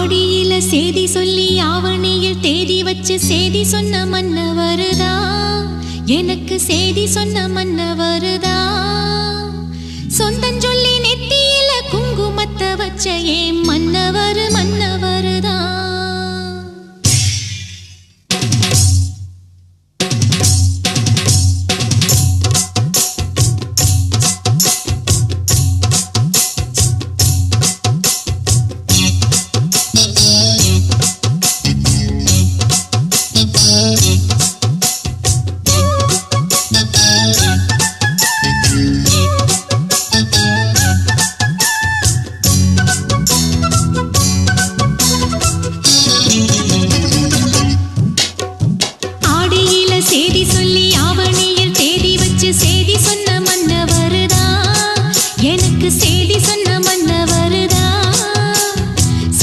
ஆடியில சேதி சொல்லி ஆவணியில் தேதி வச்சு சேதி சொன்ன மன்னவருதா, எனக்கு சேதி சொன்ன மன்னவருதா. சொந்தம் சொல்லி நெத்தியில குங்குமத்தை வச்ச ஏன் மன்னவர்